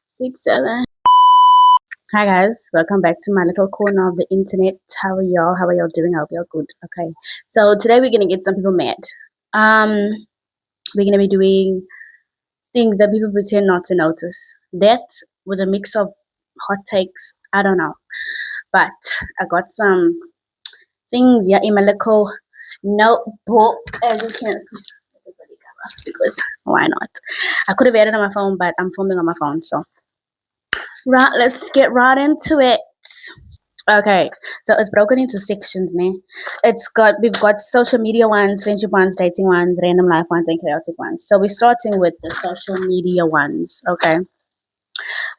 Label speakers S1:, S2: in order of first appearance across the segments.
S1: 6, 7. Hi guys, welcome back to my little corner of the internet. How are y'all? How are y'all doing? I hope y'all good. Okay, so today we're gonna get some people mad. Um, we're gonna be doing things that people pretend not to notice. That with a mix of hot takes. I don't know, but I got some things here in my little notebook, as you can see. Because why not? I could have added on my phone, but I'm filming on my phone, so right. Let's get right into it. Okay, so it's broken into sections, ne? We've got social media ones, friendship ones, dating ones, random life ones, and chaotic ones. So we're starting with the social media ones. Okay.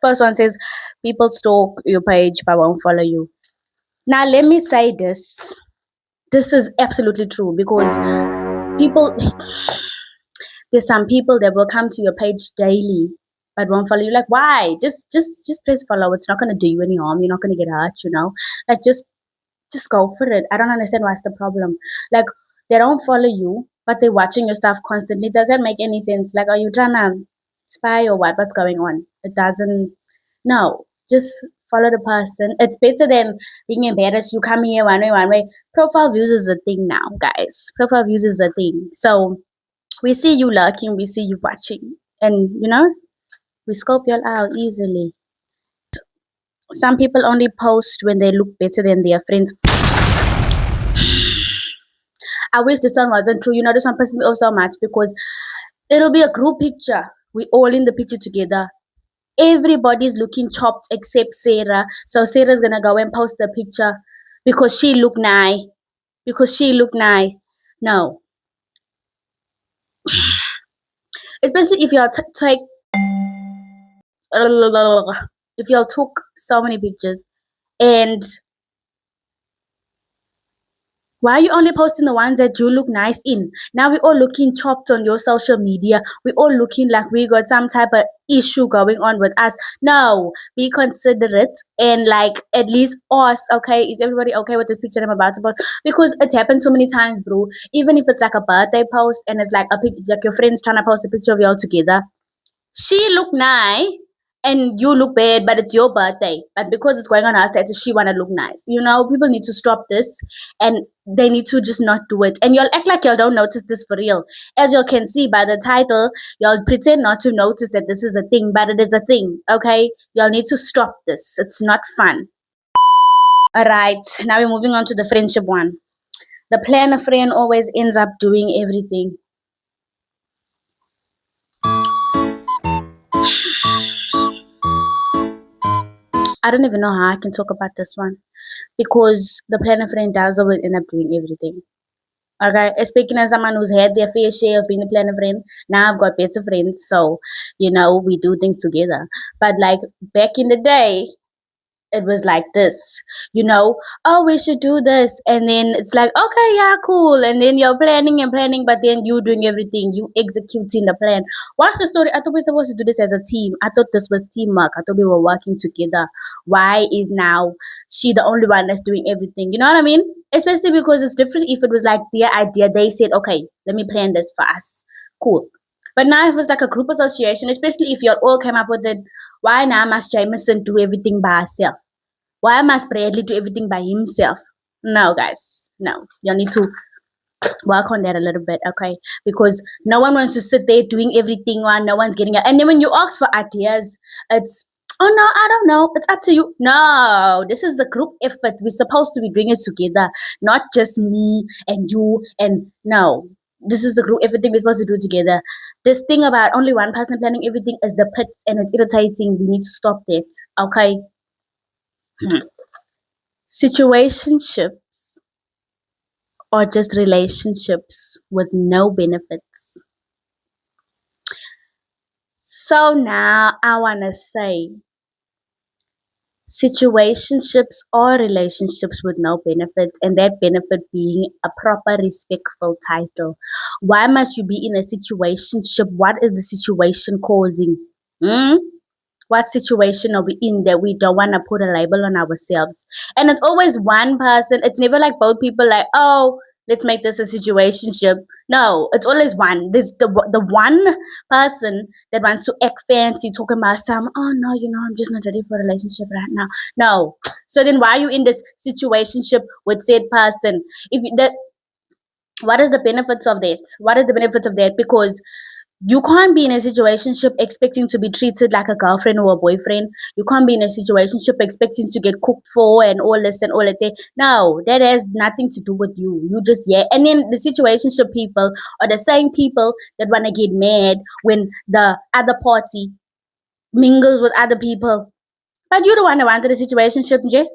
S1: First one says people stalk your page but won't follow you. Now let me say this. This is absolutely true because people there's some people that will come to your page daily but won't follow you. Like why? Just press follow. It's not gonna do you any harm. You're not gonna get hurt, you know? Like just go for it. I don't understand what's the problem. Like they don't follow you, but they're watching your stuff constantly. Does that make any sense? Like, are you trying to spy or what? What's going on? It doesn't. No, just follow the person. It's better than being embarrassed. You come here one way, one way. Profile views is a thing now, guys. Profile views is a thing. So we see you lurking, we see you watching, and we scope y'all out easily. Some people only post when they look better than their friends. I wish this one wasn't true. This one pisses me off so much because it'll be a group picture. We all in the picture together. Everybody's looking chopped except Sarah. So Sarah's gonna go and post the picture because she look nice. Because she look nice. No. Especially if y'all take if y'all took so many pictures and why are you only posting the ones that you look nice in? Now we're all looking chopped on your social media. We're all looking like we got some type of issue going on with us. No, be considerate and like at least us, okay? Is everybody okay with this picture I'm about to post? Because it's happened so many times, bro. Even if it's like a birthday post and it's like like your friends trying to post a picture of y'all together. She look nice and you look bad, but it's your birthday. But because it's going on her status, she wanna look nice. People need to stop this and they need to just not do it. And y'all act like y'all don't notice this for real. As y'all can see by the title, y'all pretend not to notice that this is a thing, but it is a thing, okay? Y'all need to stop this. It's not fun. Alright, now we're moving on to the friendship one. The planner friend always ends up doing everything. I don't even know how I can talk about this one because the planner friend does always end up doing everything. Okay, speaking as someone who's had their fair share of being a planner friend, now I've got better friends, so we do things together. But like back in the day, it was like this, oh, we should do this. And then it's like, okay, yeah, cool. And then you're planning and planning, but then you doing everything, you executing the plan. What's the story? I thought we were supposed to do this as a team. I thought this was teamwork. I thought we were working together. Why is now she the only one that's doing everything? You know what I mean? Especially because it's different if it was like their idea. They said, okay, let me plan this for us. Cool. But now if it's like a group association, especially if you all came up with it, why now must Jameson do everything by herself? Why must Bradley do everything by himself? No, guys. No. You need to work on that a little bit, okay? Because no one wants to sit there doing everything while no one's getting it. And then when you ask for ideas, it's, oh no, I don't know. It's up to you. No, this is a group effort. We're supposed to be doing it together, not just me and you. And no, this is the group everything we're supposed to do together. This thing about only one person planning everything is the pits and it's irritating. We need to stop that, okay? Situationships or just relationships with no benefits. So now I want to say situationships or relationships with no benefit, and that benefit being a proper respectful title. Why must you be in a situationship? What is the situation causing? What situation are we in that we don't want to put a label on ourselves? And it's always one person. It's never like both people like, oh, let's make this a situationship. No, it's always one. There's the one person that wants to act fancy, talking about some, oh no, I'm just not ready for a relationship right now. No. So then why are you in this situationship with said person? If that, what is the benefits of that? What is the benefits of that? Because you can't be in a situationship expecting to be treated like a girlfriend or a boyfriend. You can't be in a situationship expecting to get cooked for and all this and all that. No, that has nothing to do with you. You just, yeah. And then the situationship people are the same people that want to get mad when the other party mingles with other people. But you don't want to want the situationship, Jay.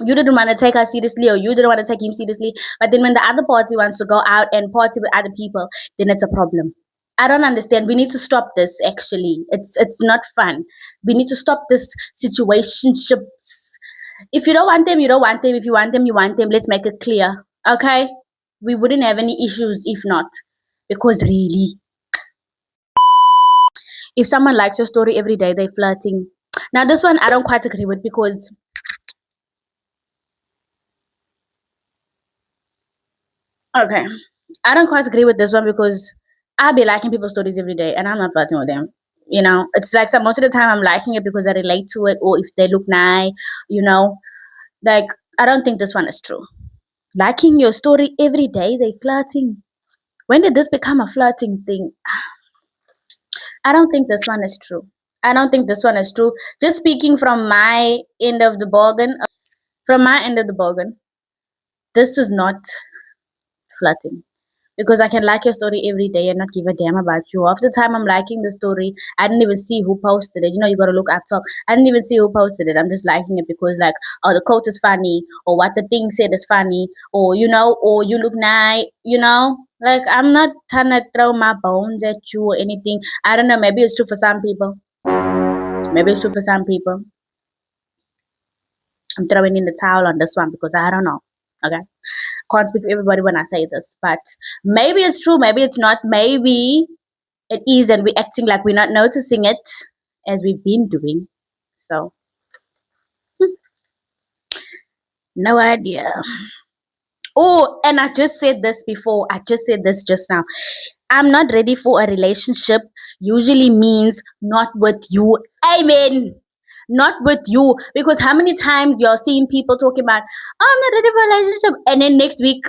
S1: You didn't want to take her seriously, or you didn't want to take him seriously. But then when the other party wants to go out and party with other people, then it's a problem. I don't understand. We need to stop this. Actually, it's not fun. We need to stop this situationships. If you don't want them, you don't want them. If you want them, you want them. Let's make it clear, okay? We wouldn't have any issues if not, because really, if someone likes your story every day, they're flirting. Now, this one I don't quite agree with, because okay, I don't quite agree with this one, because I be liking people's stories every day and I'm not flirting with them. It's like some most of the time I'm liking it because I relate to it, or if they look nice, you know. Like, I don't think this one is true. Liking your story every day, they flirting. When did this become a flirting thing? I don't think this one is true. I don't think this one is true. Just speaking from my end of the bargain, this is not flirting. Because I can like your story every day and not give a damn about you. Half the time I'm liking the story, I didn't even see who posted it. You gotta look up top. I didn't even see who posted it. I'm just liking it because, like, oh, the quote is funny, or what the thing said is funny, or or you look nice. Like, I'm not trying to throw my bones at you or anything. I don't know. Maybe it's true for some people. Maybe it's true for some people. I'm throwing in the towel on this one because I don't know. Okay. Can't speak for everybody when I say this, but maybe it's true, maybe it's not, maybe it is, and we're acting like we're not noticing it as we've been doing. So, no idea. Oh, and I just said this before. I just said this just now. I'm not ready for a relationship usually means not with you. Amen. Not with you. Because how many times you're seeing people talking about, oh, I'm not ready for a relationship, and then next week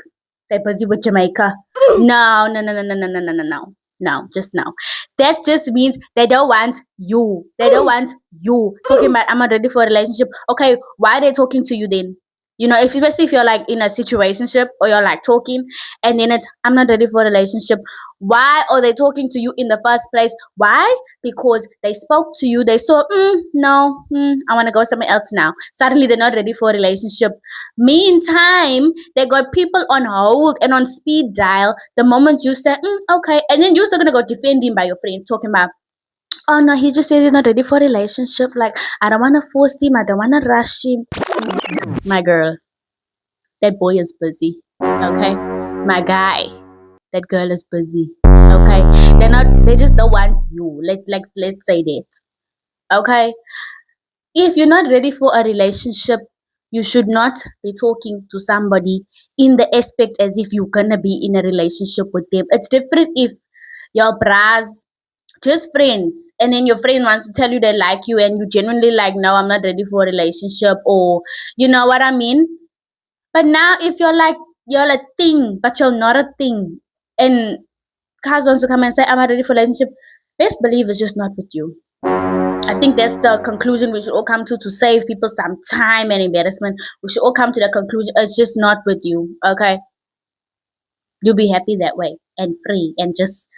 S1: they're busy with Jamaica. No, no, no, no, no, no, no, no, no, no. No, just no. That just means they don't want you. They don't want you. Talking about, I'm not ready for a relationship. Okay, why are they talking to you then? Especially if you're like in a situationship, or you're like talking, and then it's, I'm not ready for a relationship. Why are they talking to you in the first place? Why? Because they spoke to you, they saw, no, I want to go somewhere else now. Suddenly they're not ready for a relationship. Meantime, they got people on hold and on speed dial the moment you say, okay, and then you're still gonna go defend him by your friend, talking about, oh no, he just says he's not ready for a relationship. Like, I don't want to force him, I don't want to rush him. My girl, that boy is busy. Okay, my guy, that girl is busy. Okay, they just don't want you. Let's say that. Okay, if you're not ready for a relationship, you should not be talking to somebody in the aspect as if you're gonna be in a relationship with them. It's different if your bras just friends, and then your friend wants to tell you they like you, and you genuinely like, no, I'm not ready for a relationship, or you know what I mean. But now if you're a thing but you're not a thing, and Kaz wants to come and say, I'm not ready for a relationship, best believe it's just not with you. I think that's the conclusion we should all come to save people some time and embarrassment. We should all come to the conclusion, it's just not with you. Okay, you'll be happy that way and free, and just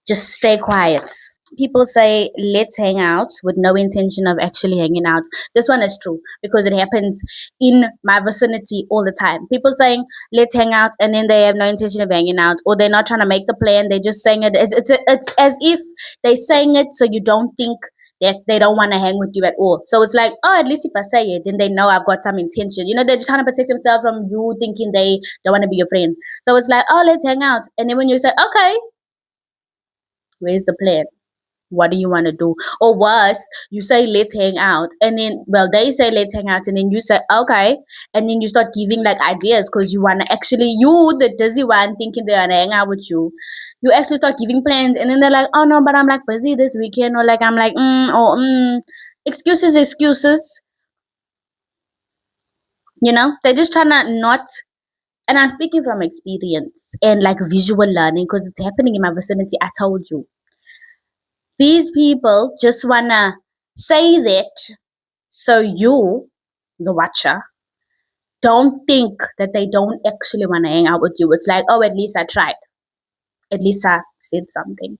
S1: stay quiet. People say, let's hang out, with no intention of actually hanging out. This one is true because it happens in my vicinity all the time. People saying, let's hang out, and then they have no intention of hanging out, or they're not trying to make the plan. They're just saying it. It's as if they're saying it so you don't think that they don't want to hang with you at all. So it's like, oh, at least if I say it, then they know I've got some intention. They're just trying to protect themselves from you thinking they don't want to be your friend. So it's like, oh, let's hang out. And then when you say, okay, where's the plan? What do you want to do? Or worse, you say let's hang out, and then they say let's hang out, and then you say okay, and then you start giving like ideas because you want to actually, you the dizzy one thinking they want to hang out with you. You actually start giving plans, and then they're like, oh no, but I'm like busy this weekend, or like I'm like excuses. They're just trying to not. And I'm speaking from experience and like visual learning because it's happening in my vicinity. I told you. These people just want to say that so you, the watcher, don't think that they don't actually want to hang out with you. It's like, oh, at least I tried. At least I said something.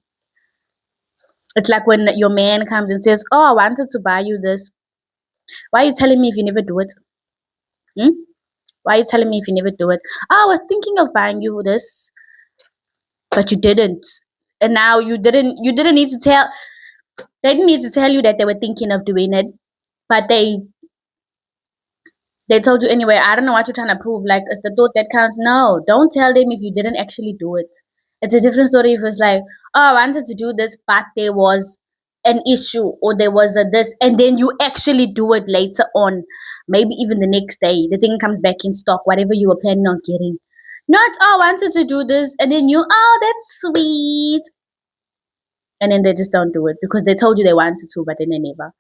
S1: It's like when your man comes and says, oh, I wanted to buy you this. Why are you telling me if you never do it? Hmm? Why are you telling me if you never do it? Oh, I was thinking of buying you this, but you didn't. And now you didn't need to tell, they didn't need to tell you that they were thinking of doing it, but they told you anyway. I don't know what you're trying to prove. Like, it's the thought that counts. No, don't tell them if you didn't actually do it. It's a different story if it's like, oh, I wanted to do this, but there was an issue or there was a this, and then you actually do it later on, maybe even the next day. The thing comes back in stock, whatever you were planning on getting. Not, oh, I wanted to do this, and then you, oh, that's sweet. And then they just don't do it because they told you they wanted to, but then they never.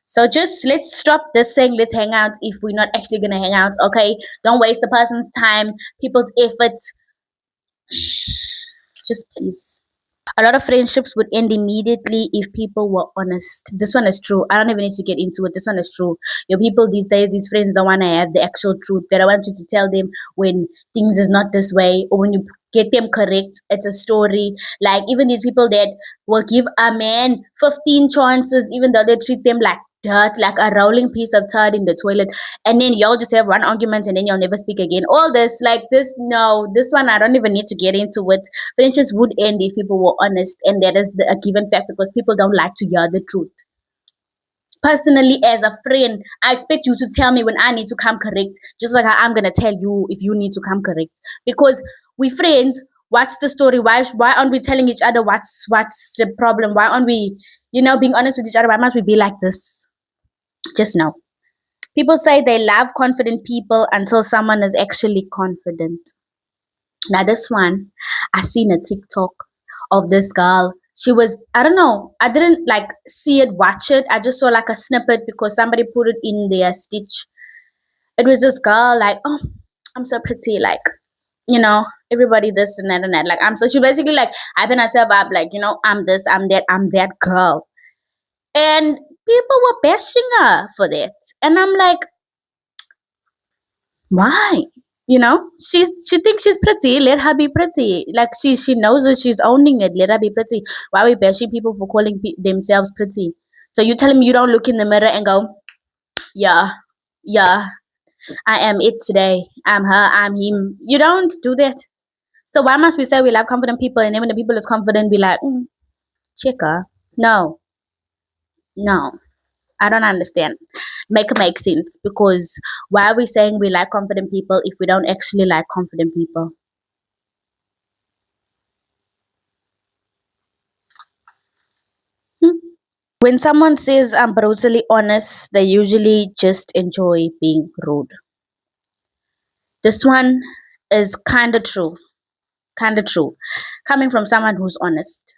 S1: So just let's stop this saying let's hang out if we're not actually gonna hang out. Okay, don't waste the person's time, people's efforts. Just please. A lot of friendships would end immediately if people were honest. This one is true. I don't even need to get into it. This one is true. Your people these days, these friends don't want to have the actual truth. They don't want you to tell them when things is not this way or when you get them correct. It's a story. Like even these people that will give a man 15 chances, even though they treat them like dirt, like a rolling piece of turd in the toilet, and then y'all just have one argument and then y'all never speak again. All this, like this, no, this one I don't even need to get into it. Friendships would end if people were honest, and that is a given fact because people don't like to hear the truth. Personally, as a friend, I expect you to tell me when I need to come correct, just like I'm gonna tell you if you need to come correct. Because we friends, what's the story? Why aren't we telling each other what's the problem? Why aren't we, being honest with each other? Why must we be like this? Just know. People say they love confident people until someone is actually confident. Now this one, I seen a TikTok of this girl. She was, I don't know, I didn't like see it, watch it. I just saw like a snippet because somebody put it in their stitch. It was this girl like, oh, I'm so pretty, like, everybody this and that and that. Like she basically like hyping herself up, like, I'm this, I'm that girl. And people were bashing her for that. And I'm like, why? She thinks she's pretty. Let her be pretty. Like she knows that she's owning it. Let her be pretty. Why are we bashing people for calling themselves pretty? So you tell me you don't look in the mirror and go, yeah, yeah, I am it today. I'm her. I'm him. You don't do that. So why must we say we love confident people and then when the people is confident, be like, check her? No, no. I don't understand. Make sense because why are we saying we like confident people if we don't actually like confident people? Hmm. When someone says I'm brutally honest, they usually just enjoy being rude. This one is kind of true. Kind of true. Coming from someone who's honest.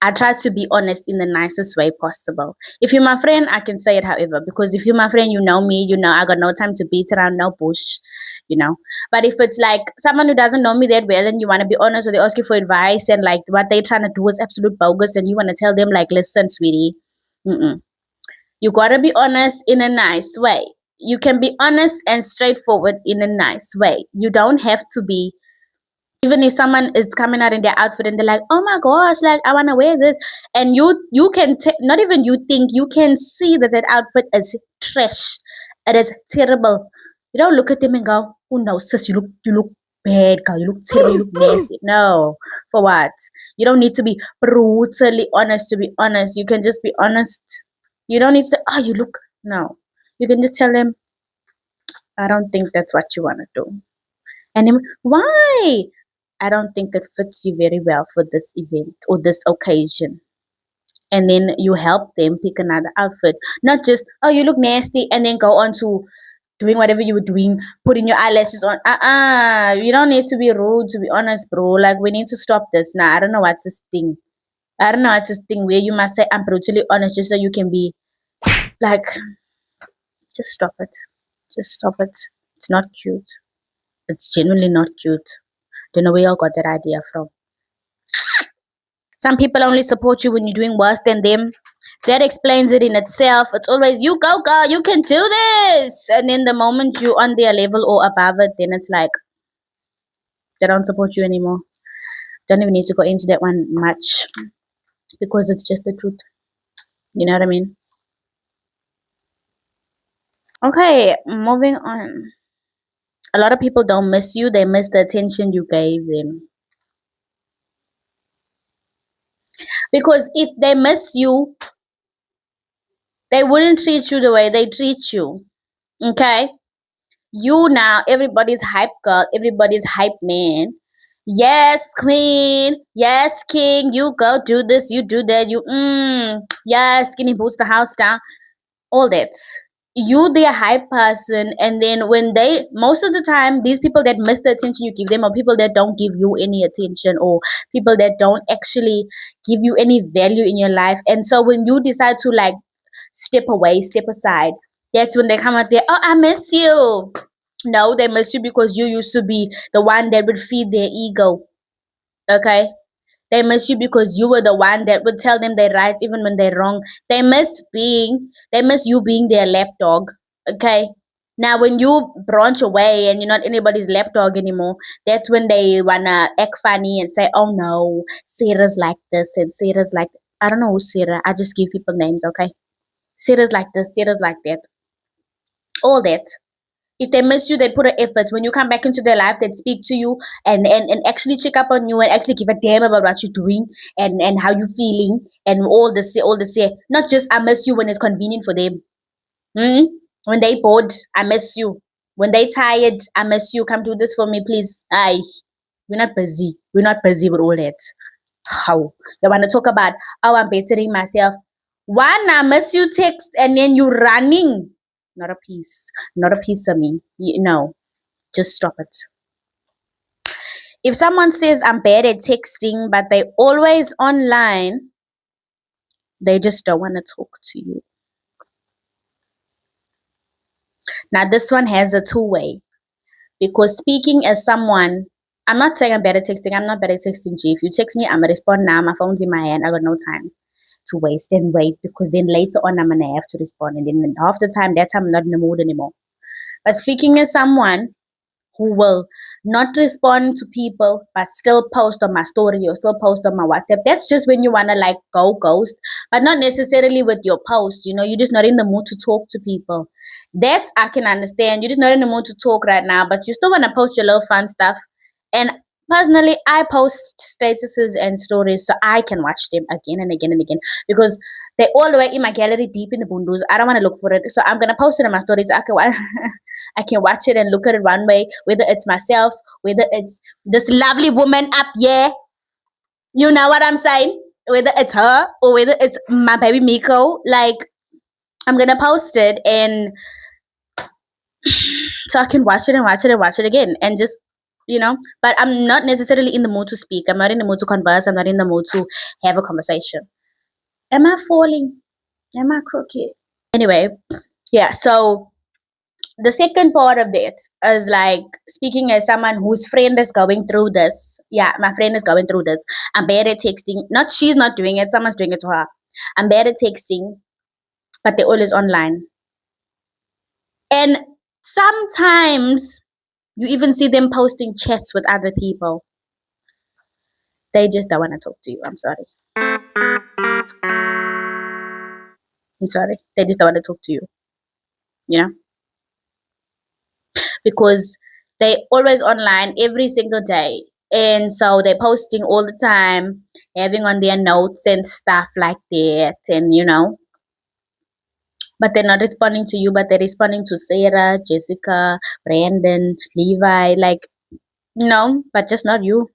S1: I try to be honest in the nicest way possible. If you're my friend, I can say it however, because if you're my friend, you know me, I got no time to beat around no bush, you know. But if it's like someone who doesn't know me that well and you want to be honest or they ask you for advice and like what they're trying to do is absolute bogus and you want to tell them like, listen, sweetie, you got to be honest in a nice way. You can be honest and straightforward in a nice way. You don't have to be, even if someone is coming out in their outfit and they're like, oh my gosh, like I want to wear this, and you can not even you think, you can see that outfit is trash, it is terrible. You don't look at them and go, oh no sis, you look bad girl, you look terrible, you look nasty. No, for what? You don't need to be brutally honest to be honest. You can just be honest. You don't need to say, oh, you look. No, you can just tell them, I don't think that's what you want to do. And then, why? I don't think it fits you very well for this event or this occasion. and then you help them pick another outfit. Not just, oh, you look nasty, and then go on to doing whatever you were doing, putting your eyelashes on. You don't need to be rude, to be honest, bro. Like, we need to stop this. Now, I don't know what's this thing. I don't know what's this thing where you must say, I'm brutally honest, just so you can be like, just stop it. Just stop it. It's not cute. It's genuinely not cute. Don't know where y'all got that idea from. Some people only support you when you're doing worse than them. That explains it in itself. It's always, you go, girl, you can do this. And then the moment you're on their level or above it, then it's like, they don't support you anymore. Don't even need to go into that one much because it's just the truth. You know what I mean? Okay, moving on. A lot of people don't miss you, they miss the attention you gave them. Because if they miss you, they wouldn't treat you the way they treat you. Okay? You now, everybody's hype girl, everybody's hype man. Yes, queen. Yes, king. You go do this, you do that. Yes, skinny boots the house down. All that. You the hype person, and then when they, most of the time, these people that miss the attention you give them are people that don't give you any attention, or people that don't actually give you any value in your life. And so when you decide to like step away, step aside, that's when they come out there, oh, I miss you. No, they miss you because you used to be the one that would feed their ego. Okay? They miss you because you were the one that would tell them they're right even when they're wrong. They miss you being their lapdog. Okay? Now, when you branch away and you're not anybody's lapdog anymore, that's when they wanna act funny and say, oh no, Sarah's like this and Sarah's like, I don't know who's Sarah. I just give people names, okay? Sarah's like this, Sarah's like that. All that. If they miss you, they put an effort. When you come back into their life, they speak to you and actually check up on you and actually give a damn about what you're doing and how you're feeling and all this. Not just I miss you when it's convenient for them. When they bored, I miss you. When they tired, I miss you. Come do this for me, please. Aye, we're not busy. We're not busy with all that. How? They want to talk about, oh, I'm bettering myself. One, I miss you text and then you running. Not a piece. Not a piece of me. No, just stop it. If someone says I'm bad at texting, but they always online, they just don't want to talk to you. Now, this one has a two-way. Because speaking as someone, I'm not saying I'm bad at texting. I'm not bad at texting, G. If you text me, I'm going to respond now. My phone's in my hand. I got no time to waste and wait, because then later on I'm gonna have to respond, and then half the time that time I'm not in the mood anymore. But speaking as someone who will not respond to people but still post on my story or still post on my WhatsApp, that's just when you wanna like go ghost, but not necessarily with your post. You're just not in the mood to talk to people. That I can understand. You're just not in the mood to talk right now, but you still wanna post your little fun stuff. And personally, I post statuses and stories so I can watch them again and again and again, because they're all the way in my gallery deep in the bundus. I don't want to look for it, so I'm gonna post it in my stories. I can watch it and look at it one way, whether it's myself, whether it's this lovely woman up here. You know what I'm saying? Whether it's her or whether it's my baby Miko, like I'm gonna post it, and so I can watch it and watch it and watch it again, and just but I'm not necessarily in the mood to speak. I'm not in the mood to converse. I'm not in the mood to have a conversation. Am I falling? Am I crooked? Anyway, yeah, so the second part of it is like speaking as someone whose friend is going through this. Yeah, my friend is going through this. I'm bad at texting. Not she's not doing it, someone's doing it to her. I'm bad at texting, but they're always online. And sometimes you even see them posting chats with other people. They just don't want to talk to you. I'm sorry. I'm sorry. They just don't want to talk to you. You know? Because they always online every single day. And so they're posting all the time, having on their notes and stuff like that. And but they're not responding to you, but they're responding to Sarah, Jessica, Brandon, Levi, like, no, but just not you.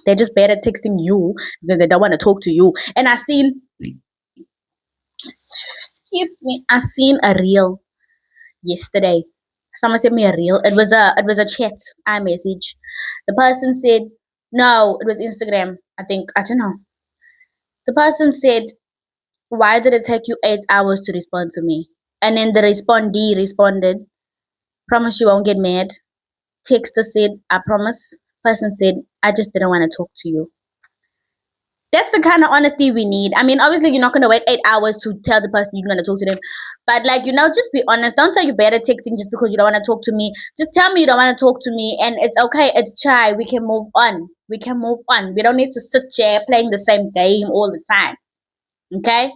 S1: They're just bad at texting you because they don't want to talk to you. And I've seen Excuse me. I seen a reel yesterday. Someone sent me a reel. It was a chat, iMessage. The person said no, it was Instagram. I think I don't know. The person said, "Why did it take you 8 hours to respond to me?" And then the respondee responded, "Promise you won't get mad." Texter said, "I promise." Person said, "I just didn't want to talk to you." That's the kind of honesty we need. I mean, obviously, you're not going to wait 8 hours to tell the person you're going to talk to them. But, like, just be honest. Don't say you're better texting just because you don't want to talk to me. Just tell me you don't want to talk to me. And it's okay. It's chai. We can move on. We can move on. We don't need to sit here playing the same game all the time. Okay?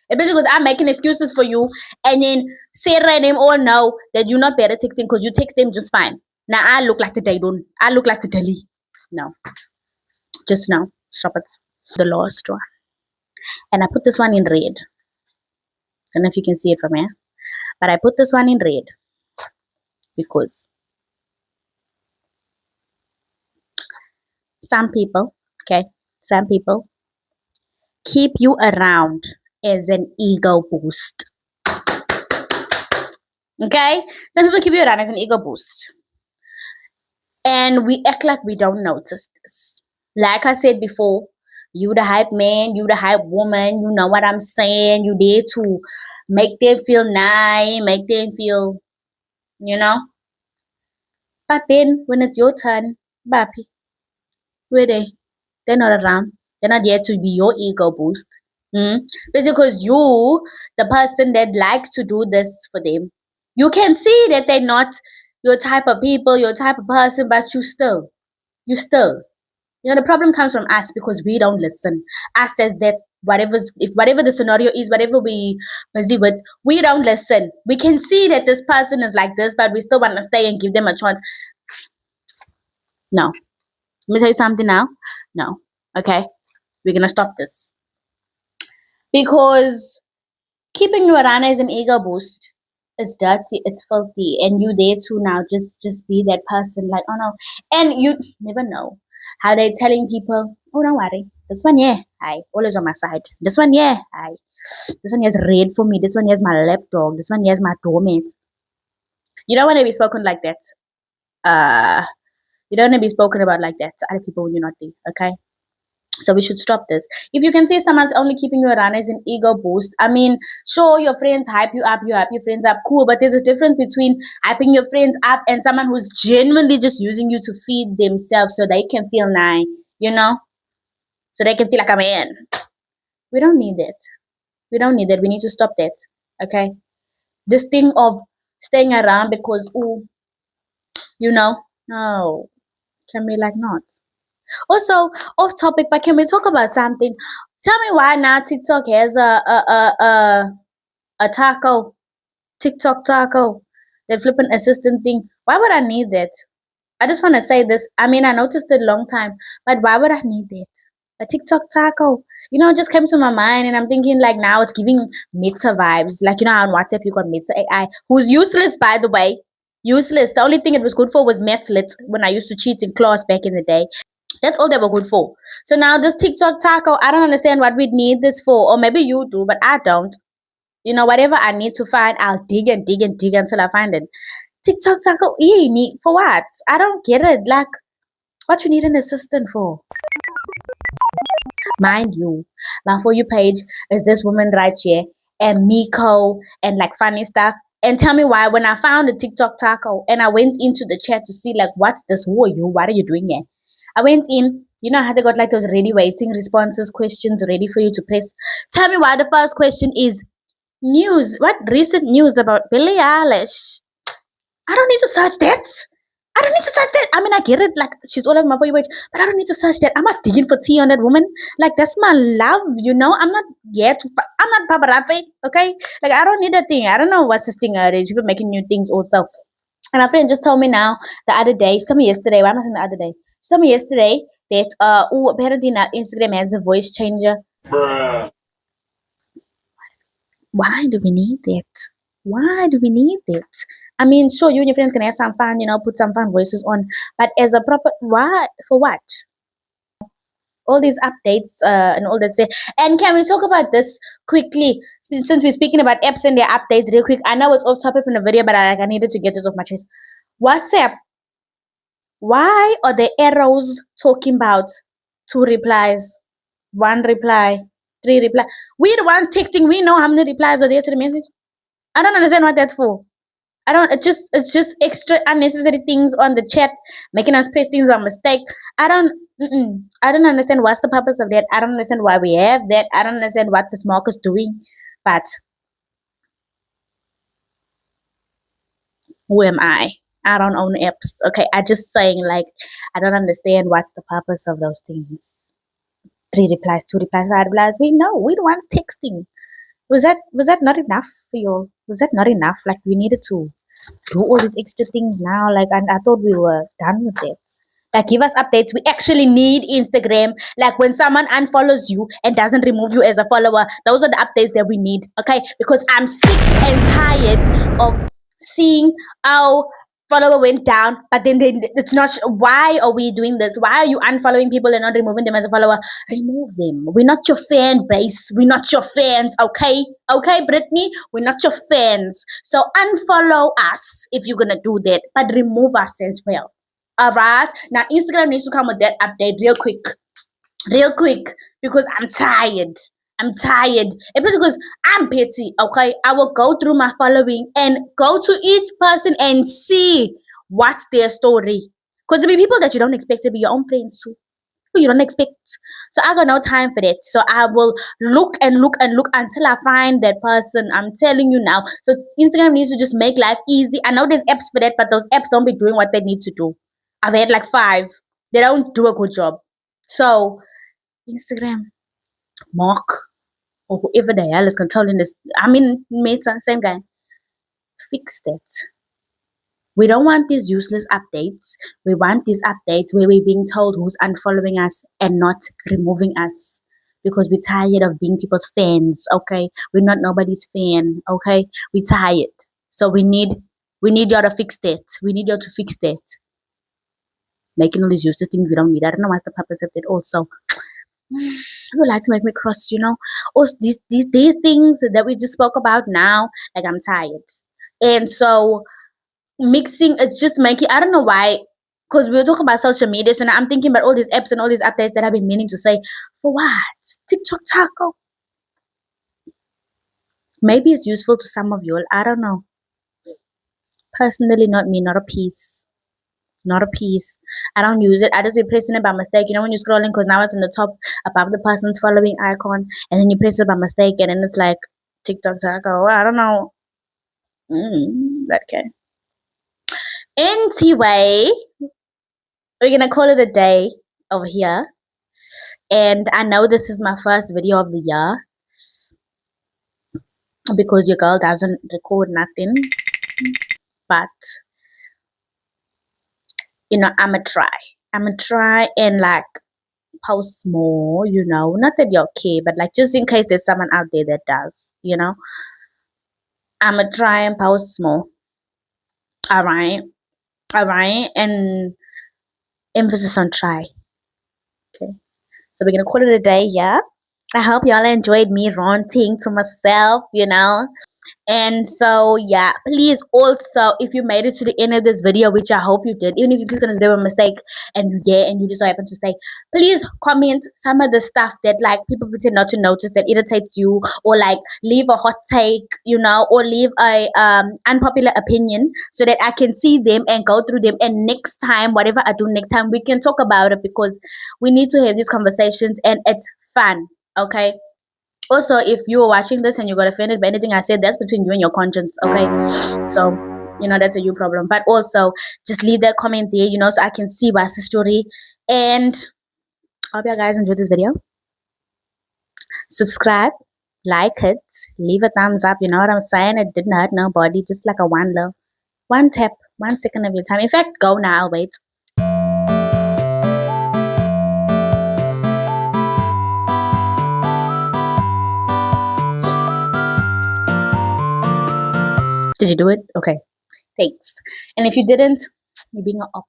S1: It's because I'm making excuses for you. And then Sarah and them all know that you're not better texting because you text them just fine. Now, I look like the Daydon. I look like the Delhi. No. Just now. Stop it. The last one. And I put this one in red. Don't know if you can see it from here, but I put this one in red because some people, okay, some people keep you around as an ego boost. Okay, some people keep you around as an ego boost, and we act like we don't notice this. Like I said before, you the hype man, you the hype woman. You know what I'm saying. You there to make them feel nice, make them feel, you know. But then when it's your turn, Bappy, where they? They're not around. They're not there to be your ego boost. It's because you, the person that likes to do this for them, you can see that they're not your type of people, your type of person, but you still. The problem comes from us because we don't listen. Us says that whatever the scenario is, whatever we busy with, we don't listen. We can see that this person is like this, but we still want to stay and give them a chance. No. Let me tell you something now. No. Okay? We're gonna stop this. Because keeping you around as an ego boost is dirty, it's filthy, and you there to now just be that person like, oh no. And you never know how they're telling people, oh, don't worry. This one, yeah, I always on my side. This one, yeah, I this one has red for me. This one has my lapdog. This one has my doormat. You don't want to be spoken like that. You don't want to be spoken about like that to other people when you're not there, okay? So we should stop this. If you can see someone's only keeping you around as an ego boost, I mean, sure, your friends hype you up, you hype your friends up, cool, but there's a difference between hyping your friends up and someone who's genuinely just using you to feed themselves so they can feel nice, so they can feel like a man. We don't need that. We don't need that. We need to stop that, okay? This thing of staying around because, no, can we like not? Also, off topic, but can we talk about something? Tell me why now TikTok has a taco, TikTok taco, that flipping assistant thing. Why would I need that? I just want to say this. I mean, I noticed it a long time, but why would I need that? A TikTok taco. It just came to my mind, and I'm thinking like now it's giving Meta vibes. Like how on WhatsApp you got Meta AI, who's useless by the way. Useless. The only thing it was good for was Mathlet when I used to cheat in class back in the day. That's all they were good for. So now this TikTok taco, I don't understand what we need this for. Or maybe you do, but I don't. Whatever I need to find, I'll dig and dig and dig until I find it. TikTok taco, need for what? I don't get it. Like, what you need an assistant for? Mind you, my For You page is this woman right here and Miko and like funny stuff. And tell me why when I found the TikTok taco and I went into the chat to see like what's this? Who are you? What are you doing here? I went in, how they got like those ready waiting responses, questions ready for you to press. Tell me why the first question is news. What recent news about Billie Eilish? I don't need to search that. I don't need to search that. I mean, I get it. Like, she's all over my For You page, but I don't need to search that. I'm not digging for tea on that woman. Like, that's my love, I'm not yet. I'm not paparazzi, okay? Like, I don't need that thing. I don't know what's this thing. There's people making new things also. And my friend just told me now the other day, she told me yesterday, why am I saying the other day? She told me yesterday that, apparently now Instagram has a voice changer. Bruh. Why do we need that? Why do we need that? I mean, sure, you and your friends can have some fun, put some fun voices on, but as a proper, why? For what? All these updates and all that. And can we talk about this quickly? Since we're speaking about apps and their updates, real quick. I know it's off topic from the video, but I needed to get this off my chest. WhatsApp. Why are the arrows talking about 2 replies, 1 reply, 3 reply? We the ones texting. We know how many replies are there to the message. I don't understand what that's for. I don't. It's just extra unnecessary things on the chat, making us press things on mistake. I don't. I don't understand what's the purpose of that. I don't understand why we have that. I don't understand what this market's doing. But who am I? I don't own apps. Okay, I just saying like I don't understand what's the purpose of those things. 3 replies, 2 replies, 5 replies. We know we the ones texting. Was that not enough for you? Was that not enough? Like we needed to do all these extra things now. Like, and I thought we were done with it. Like, give us updates. We actually need Instagram. Like, when someone unfollows you and doesn't remove you as a follower, those are the updates that we need. Okay, because I'm sick and tired of seeing our follower went down, but then it's not. Why are we doing this? Why are you unfollowing people and not removing them as a follower? Remove them. We're not your fan base. We're not your fans. Okay, Brittany, we're not your fans. So unfollow us if you're gonna do that, but remove us as well. Alright. Now Instagram needs to come with that update real quick, because I'm tired. I'm tired. Especially because I'm petty. Okay, I will go through my following and go to each person and see what's their story. Because there be people that you don't expect to be your own friends too. Who you don't expect. So I got no time for that. So I will look and look and look until I find that person. I'm telling you now. So Instagram needs to just make life easy. I know there's apps for that, but those apps don't be doing what they need to do. I've had like 5. They don't do a good job. So Instagram, Mark, or whoever the hell is controlling this. I mean, Mason, same guy. Fix that. We don't want these useless updates. We want these updates where we're being told who's unfollowing us and not removing us. Because we're tired of being people's fans, okay? We're not nobody's fan, okay? We're tired. So we need y'all to fix that. We need y'all to fix that. Making all these useless things we don't need. I don't know what's the purpose of that also. People like to make me cross, Also, these things that we just spoke about now, like I'm tired. And so mixing, it's just making, I don't know why, because we were talking about social media, so now I'm thinking about all these apps and all these updates that I've been meaning to say. For what? TikTok taco. Maybe it's useful to some of you all. I don't know. Personally, not me, not a piece. Not a piece. I don't use it. I just be pressing it by mistake. When you're scrolling, because now it's on the top above the person's following icon, and then you press it by mistake, and then it's like TikTok taco. I don't know. Okay. Anyway, we're gonna call it a day over here. And I know this is my first video of the year because your girl doesn't record nothing. But I'ma try and like post more, not that you're okay, but like just in case there's someone out there that does, I'ma try and post more. All right, and emphasis on try. Okay, so we're gonna call it a day. Yeah, I hope y'all enjoyed me ranting to myself, And so yeah, please also, if you made it to the end of this video, which I hope you did, even if you clicked on a little mistake and you just so happen to stay, please comment some of the stuff that like people pretend not to notice that irritates you, or like leave a hot take, or leave a unpopular opinion so that I can see them and go through them, and next time, whatever I do next time, we can talk about it, because we need to have these conversations and it's fun. Okay, also, if you are watching this and you got offended by anything I said, that's between you and your conscience, okay? So, that's a you problem. But also, just leave that comment there, so I can see what's the story. And I hope you guys enjoyed this video. Subscribe, like it, leave a thumbs up. You know what I'm saying? It didn't hurt nobody, just like a one love. One tap, 1 second of your time. In fact, go now, wait. Did you do it? Okay. Thanks. And if you didn't, you're being a op.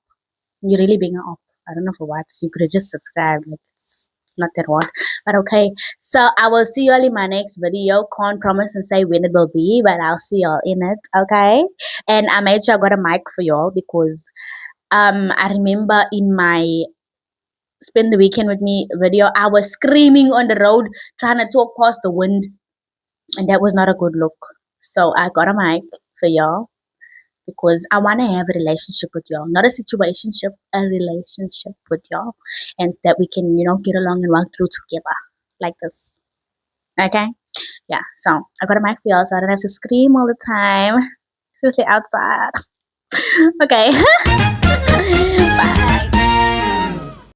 S1: You're really being a op. I don't know for what. You could have just subscribed. Like, it's It's not that hard. But okay. So I will see you all in my next video. Can't promise and say when it will be, but I'll see y'all in it. Okay. And I made sure I got a mic for y'all because I remember in my spend the weekend with me video, I was screaming on the road trying to talk past the wind, and that was not a good look. So I got a mic for y'all because I want to have a relationship with y'all, not a situationship, a relationship with y'all, and that we can, get along and walk through together like this. Okay? Yeah. So I got a mic for y'all, so I don't have to scream all the time, especially outside. Okay. Bye.